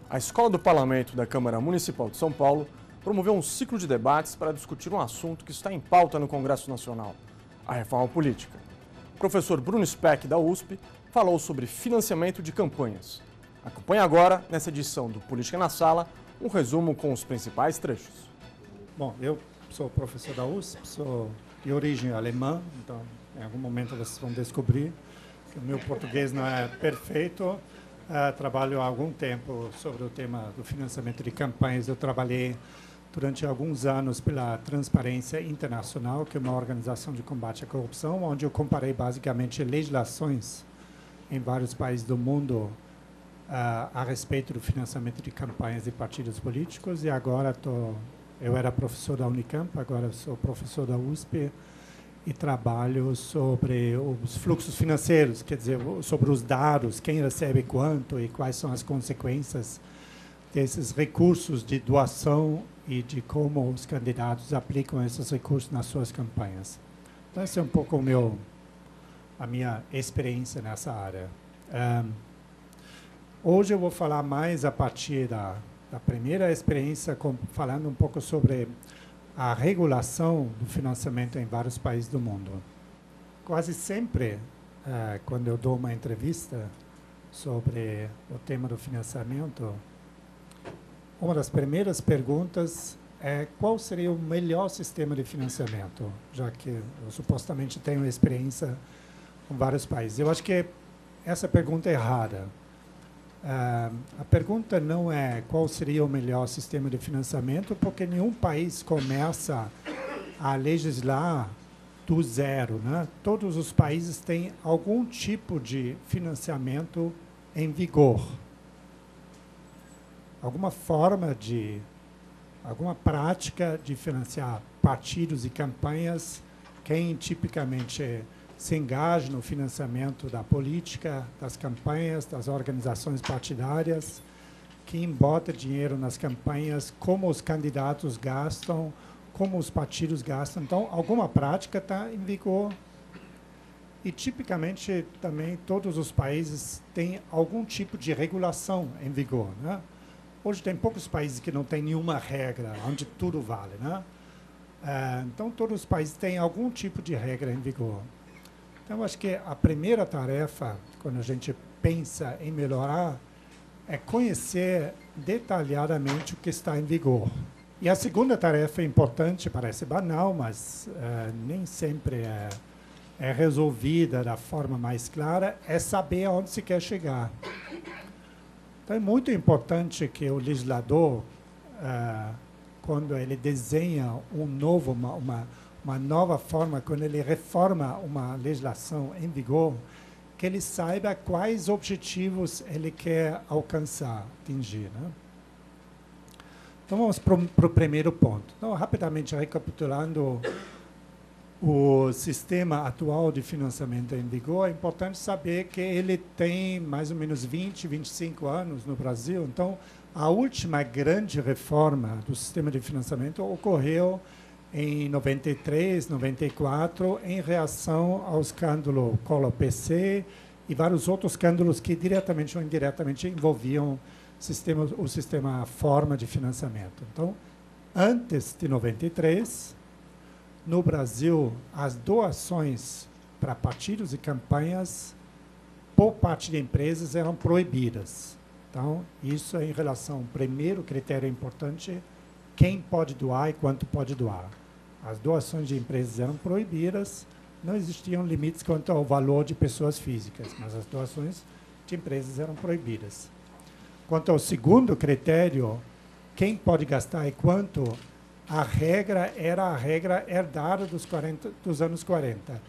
A Escola do Parlamento da Câmara Municipal de São Paulo promoveu um ciclo de debates para discutir um assunto que está em pauta no Congresso Nacional, a reforma política. O professor Bruno Speck, da USP, falou sobre financiamento de campanhas. Acompanhe agora, nessa edição do Política na Sala, um resumo com os principais trechos. Bom, eu sou professor da USP, sou de origem alemã, então em algum momento vocês vão descobrir que o meu português não é perfeito. Trabalho há algum tempo sobre o tema do financiamento de campanhas. Eu trabalhei durante alguns anos pela Transparência Internacional, que é uma organização de combate à corrupção, onde eu comparei basicamente legislações em vários países do mundo a respeito do financiamento de campanhas de partidos políticos. E agora eu era professor da Unicamp, agora sou professor da USP e trabalho sobre os fluxos financeiros, quer dizer, sobre os dados, quem recebe quanto e quais são as consequências desses recursos de doação e de como os candidatos aplicam esses recursos nas suas campanhas. Então, essa é um pouco a minha experiência nessa área. Hoje eu vou falar mais a partir da primeira experiência, falando um pouco sobre a regulação do financiamento em vários países do mundo. Quase sempre, quando eu dou uma entrevista sobre o tema do financiamento, uma das primeiras perguntas é qual seria o melhor sistema de financiamento, já que eu supostamente tenho experiência com vários países. Eu acho que essa pergunta é errada. A pergunta não é qual seria o melhor sistema de financiamento, porque nenhum país começa a legislar do zero, né? Todos os países têm algum tipo de financiamento em vigor. Alguma prática de financiar partidos e campanhas. Quem tipicamente se engaja no financiamento da política, das campanhas, das organizações partidárias, quem bota dinheiro nas campanhas, como os candidatos gastam, como os partidos gastam. Então, alguma prática está em vigor. E, tipicamente, também todos os países têm algum tipo de regulação em vigor, né? Hoje tem poucos países que não têm nenhuma regra, onde tudo vale, né? Então, todos os países têm algum tipo de regra em vigor. Então, acho que a primeira tarefa, quando a gente pensa em melhorar, é conhecer detalhadamente o que está em vigor. E a segunda tarefa importante, parece banal, mas nem sempre é resolvida da forma mais clara, é saber aonde se quer chegar. Então, é muito importante que o legislador, quando ele desenha uma nova forma, quando ele reforma uma legislação em vigor, que ele saiba quais objetivos ele quer alcançar, atingir, né? Então, vamos para o primeiro ponto. Então, rapidamente recapitulando o sistema atual de financiamento em vigor, é importante saber que ele tem mais ou menos 20, 25 anos no Brasil. Então, a última grande reforma do sistema de financiamento ocorreu em 93, 94, em reação ao escândalo Collor-PC e vários outros escândalos que diretamente ou indiretamente envolviam o sistema forma de financiamento. Então, antes de 93, no Brasil, as doações para partidos e campanhas por parte de empresas eram proibidas. Então, isso é em relação ao primeiro critério importante, quem pode doar e quanto pode doar. As doações de empresas eram proibidas, não existiam limites quanto ao valor de pessoas físicas, mas as doações de empresas eram proibidas. Quanto ao segundo critério, quem pode gastar e quanto, a regra era a regra herdada dos anos 40.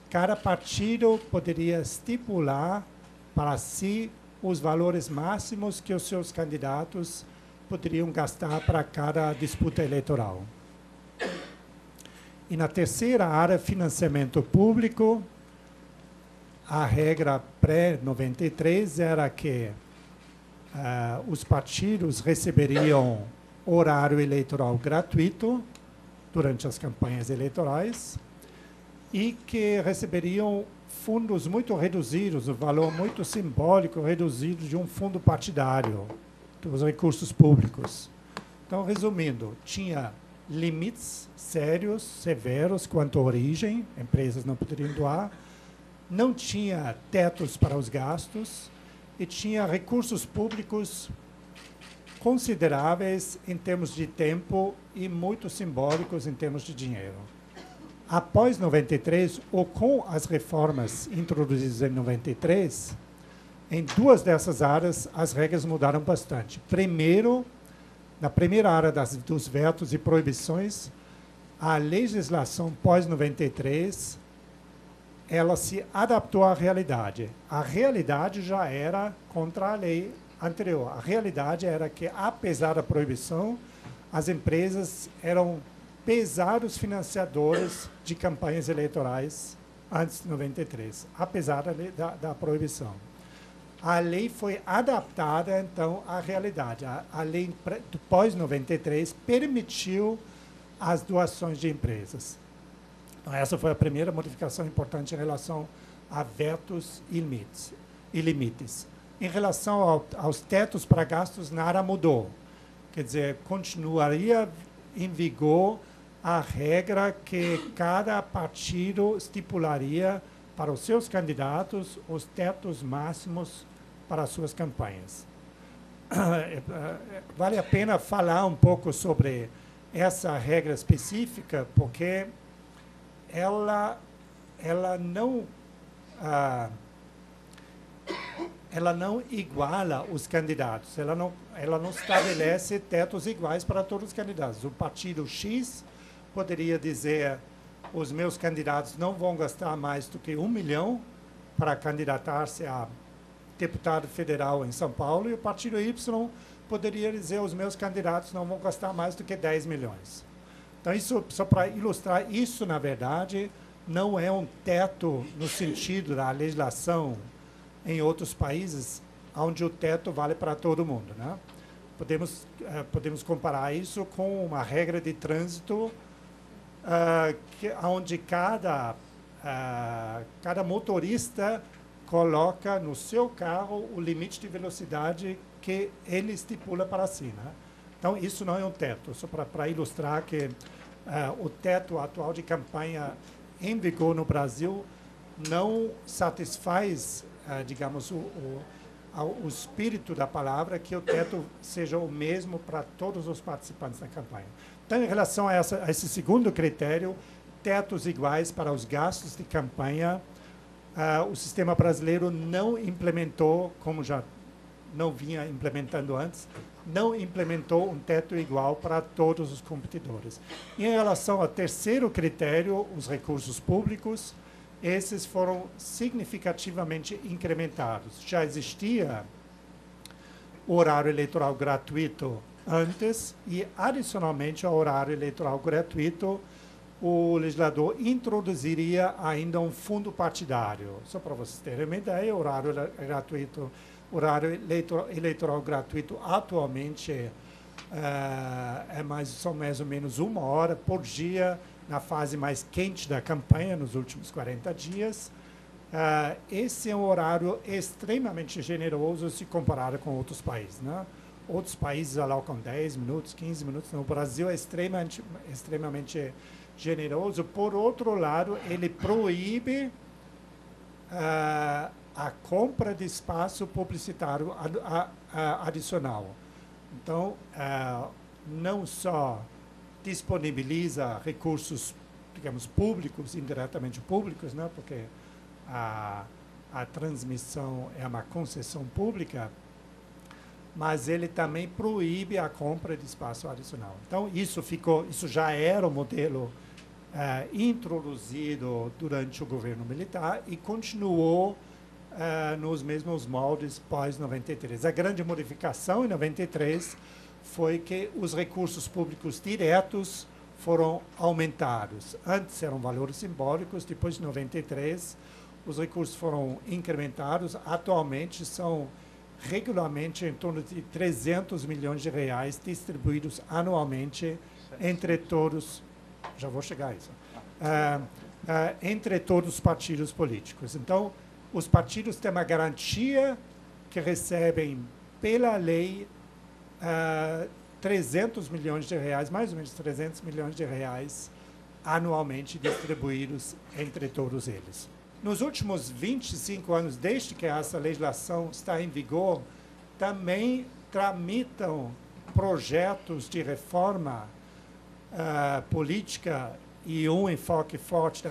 Cada partido poderia estipular para si os valores máximos que os seus candidatos poderiam gastar para cada disputa eleitoral. E na terceira área, financiamento público, a regra pré-93 era que os partidos receberiam horário eleitoral gratuito durante as campanhas eleitorais e que receberiam fundos muito reduzidos, o valor muito simbólico reduzido de um fundo partidário os recursos públicos. Então, resumindo, tinha limites sérios, severos quanto à origem, empresas não poderiam doar, não tinha tetos para os gastos e tinha recursos públicos consideráveis em termos de tempo e muito simbólicos em termos de dinheiro. Após 93, ou com as reformas introduzidas em 93, em duas dessas áreas as regras mudaram bastante. Primeiro, na primeira área dos vetos e proibições, a legislação pós-93 ela se adaptou à realidade. A realidade já era contra a lei anterior. A realidade era que, apesar da proibição, as empresas eram pesados financiadores de campanhas eleitorais antes de 93, apesar da proibição. A lei foi adaptada, então, à realidade. A lei pós-93 permitiu as doações de empresas. Então, essa foi a primeira modificação importante em relação a vetos e limites. Em relação aos tetos para gastos, nada mudou. Quer dizer, continuaria em vigor a regra que cada partido estipularia para os seus candidatos os tetos máximos para as suas campanhas. Vale a pena falar um pouco sobre essa regra específica, porque ela não iguala os candidatos, ela não estabelece tetos iguais para todos os candidatos. O partido X poderia dizer: os meus candidatos não vão gastar mais do que 1 milhão para candidatar-se a deputado federal em São Paulo, e o partido Y poderia dizer: os meus candidatos não vão gastar mais do que 10 milhões. Então, isso, só para ilustrar, isso, na verdade, não é um teto no sentido da legislação em outros países, onde o teto vale para todo mundo, né? Podemos comparar isso com uma regra de trânsito onde cada motorista coloca no seu carro o limite de velocidade que ele estipula para si, né? Então, isso não é um teto, só para ilustrar que o teto atual de campanha em vigor no Brasil não satisfaz, digamos, o espírito da palavra, que o teto seja o mesmo para todos os participantes da campanha. Então, em relação a esse segundo critério, tetos iguais para os gastos de campanha, o sistema brasileiro não implementou, como já não vinha implementando antes, não implementou um teto igual para todos os competidores. Em relação ao terceiro critério, os recursos públicos, esses foram significativamente incrementados. Já existia o horário eleitoral gratuito antes e, adicionalmente ao horário eleitoral gratuito, o legislador introduziria ainda um fundo partidário. Só para vocês terem uma ideia, o horário eleitoral gratuito atualmente são mais ou menos 1 hora por dia na fase mais quente da campanha, nos últimos 40 dias. Esse é um horário extremamente generoso se comparado com outros países, né? Outros países alocam 10 minutos, 15 minutos. No Brasil é extremamente generoso. Por outro lado, ele proíbe a compra de espaço publicitário adicional. Então, não só disponibiliza recursos, digamos, públicos, indiretamente públicos, né, porque a transmissão é uma concessão pública, mas ele também proíbe a compra de espaço adicional. Então, isso já era um modelo introduzido durante o governo militar e continuou nos mesmos moldes pós-93. A grande modificação em 93 foi que os recursos públicos diretos foram aumentados. Antes eram valores simbólicos, depois de 93 os recursos foram incrementados. Atualmente são regularmente em torno de 300 milhões de reais distribuídos anualmente entre todos, já vou chegar a isso, entre todos os partidos políticos. Então, os partidos têm uma garantia que recebem pela lei 300 milhões de reais, mais ou menos 300 milhões de reais anualmente distribuídos entre todos eles. Nos últimos 25 anos, desde que essa legislação está em vigor, também tramitam projetos de reforma política, e um enfoque forte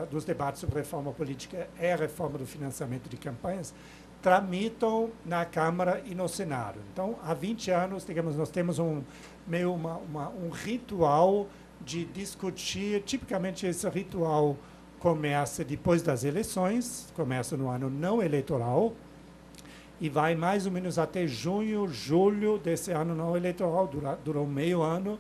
dos debates sobre reforma política é a reforma do financiamento de campanhas, tramitam na Câmara e no Senado. Então, há 20 anos, digamos, nós temos um ritual de discutir. Tipicamente, esse ritual começa depois das eleições, começa no ano não eleitoral, e vai mais ou menos até junho, julho desse ano não eleitoral, dura meio ano,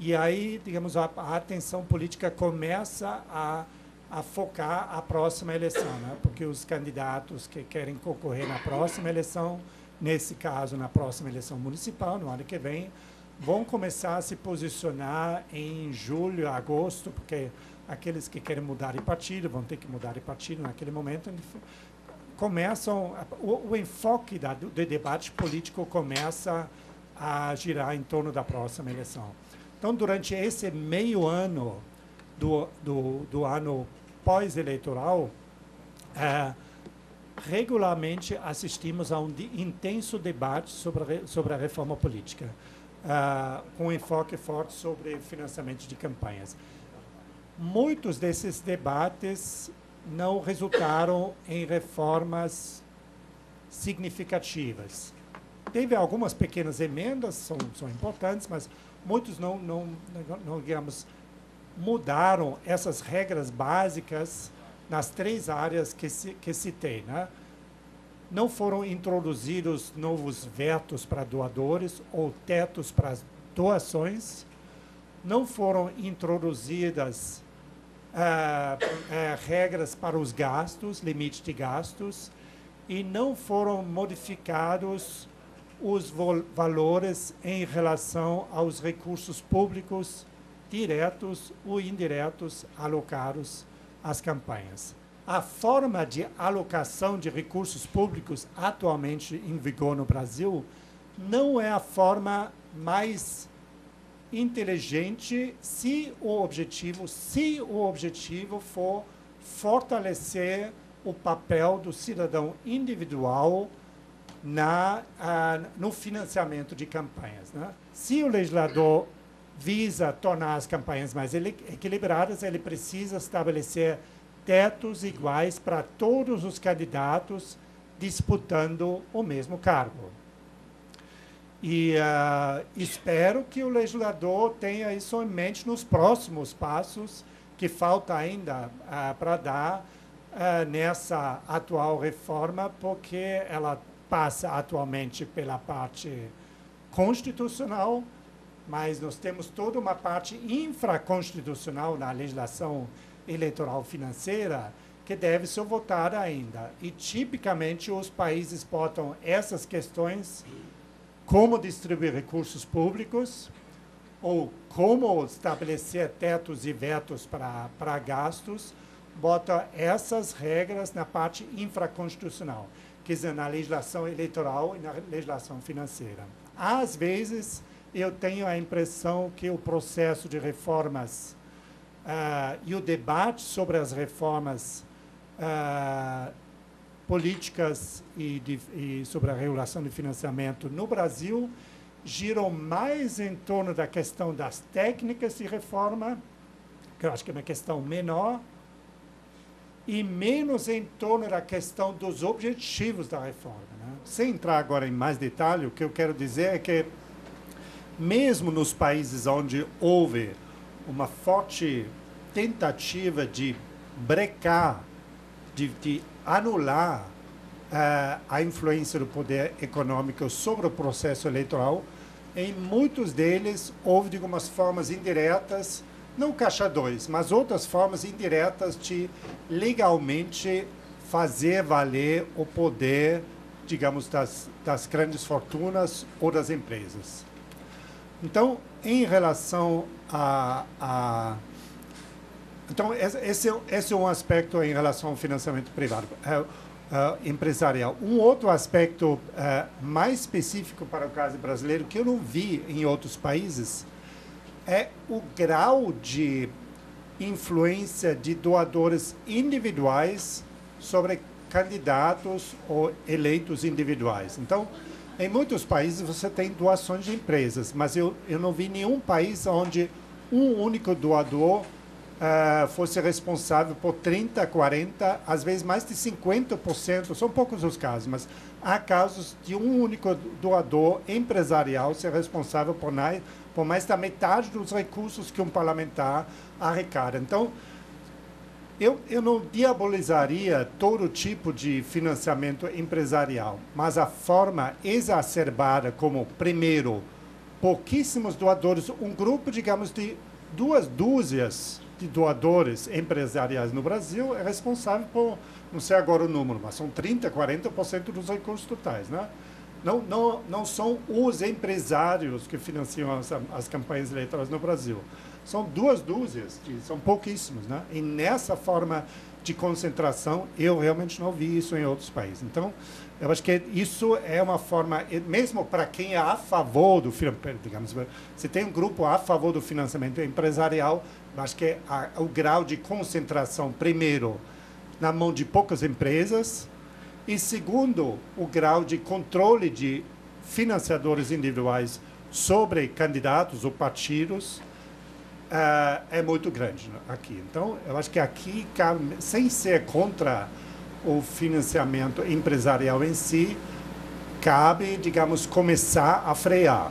e aí, digamos, a atenção política começa a focar a próxima eleição, né? Porque os candidatos que querem concorrer na próxima eleição, nesse caso, na próxima eleição municipal, no ano que vem, vão começar a se posicionar em julho, agosto, porque aqueles que querem mudar de partido vão ter que mudar de partido naquele momento. Começam, o enfoque do debate político começa a girar em torno da próxima eleição. Então, durante esse meio ano do ano pós-eleitoral, regularmente assistimos a um intenso debate sobre a reforma política, com um enfoque forte sobre financiamento de campanhas. Muitos desses debates não resultaram em reformas significativas. Teve algumas pequenas emendas, são importantes, mas muitos não digamos, mudaram essas regras básicas nas 3 áreas que citei, né? Não foram introduzidos novos vetos para doadores ou tetos para doações, não foram introduzidas regras para os gastos, limite de gastos, e não foram modificados os valores em relação aos recursos públicos diretos ou indiretos alocados às campanhas. A forma de alocação de recursos públicos atualmente em vigor no Brasil não é a forma mais inteligente se o objetivo for fortalecer o papel do cidadão individual no financiamento de campanhas, né? Se o legislador visa tornar as campanhas mais equilibradas, ele precisa estabelecer tetos iguais para todos os candidatos disputando o mesmo cargo. E espero que o legislador tenha isso em mente nos próximos passos que falta ainda para dar nessa atual reforma, porque ela passa atualmente pela parte constitucional, mas nós temos toda uma parte infraconstitucional na legislação eleitoral financeira que deve ser votada ainda. E, tipicamente, os países botam essas questões, como distribuir recursos públicos, ou como estabelecer tetos e vetos para gastos, bota essas regras na parte infraconstitucional, quer dizer, na legislação eleitoral e na legislação financeira. Às vezes, eu tenho a impressão que o processo de reformas e o debate sobre as reformas políticas e sobre a regulação de financiamento no Brasil giram mais em torno da questão das técnicas de reforma, que eu acho que é uma questão menor, e menos em torno da questão dos objetivos da reforma, né? Sem entrar agora em mais detalhe, o que eu quero dizer é que, mesmo nos países onde houve uma forte tentativa de brecar, de anular a influência do poder econômico sobre o processo eleitoral, em muitos deles houve, de algumas formas indiretas, não caixa 2, mas outras formas indiretas de legalmente fazer valer o poder, digamos, das grandes fortunas ou das empresas. Então, em relação então, esse é um aspecto em relação ao financiamento privado. empresarial. Um outro aspecto mais específico para o caso brasileiro, que eu não vi em outros países, é o grau de influência de doadores individuais sobre candidatos ou eleitos individuais. Então, em muitos países você tem doações de empresas, mas eu não vi nenhum país onde um único doador fosse responsável por 30%, 40%, às vezes mais de 50%, são poucos os casos, mas há casos de um único doador empresarial ser responsável por mais da metade dos recursos que um parlamentar arrecada. Então, eu não diabolizaria todo tipo de financiamento empresarial, mas a forma exacerbada como, primeiro, pouquíssimos doadores, um grupo, digamos, de 2 dúzias de doadores empresariais no Brasil é responsável por, não sei agora o número, mas são 30%, 40% dos recursos totais, né? Não são os empresários que financiam as campanhas eleitorais no Brasil. São 2 dúzias, são pouquíssimos, né? E nessa forma de concentração, eu realmente não vi isso em outros países. Então, eu acho que isso é uma forma, mesmo para quem é a favor do financiamento, digamos, se tem um grupo a favor do financiamento empresarial, eu acho que o grau de concentração, primeiro, na mão de poucas empresas, e segundo, o grau de controle de financiadores individuais sobre candidatos ou partidos é muito grande aqui. Então, eu acho que aqui, sem ser contra o financiamento empresarial em si, cabe, digamos, começar a frear.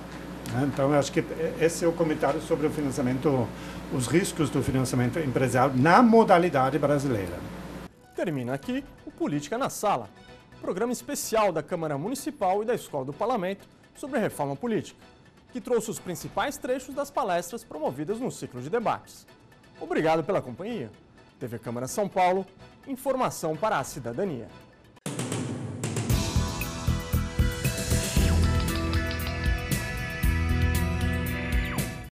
Então, eu acho que esse é o comentário sobre o financiamento, os riscos do financiamento empresarial na modalidade brasileira. Termina aqui o Política na Sala, programa especial da Câmara Municipal e da Escola do Parlamento sobre reforma política, que trouxe os principais trechos das palestras promovidas no ciclo de debates. Obrigado pela companhia. TV Câmara São Paulo, informação para a cidadania.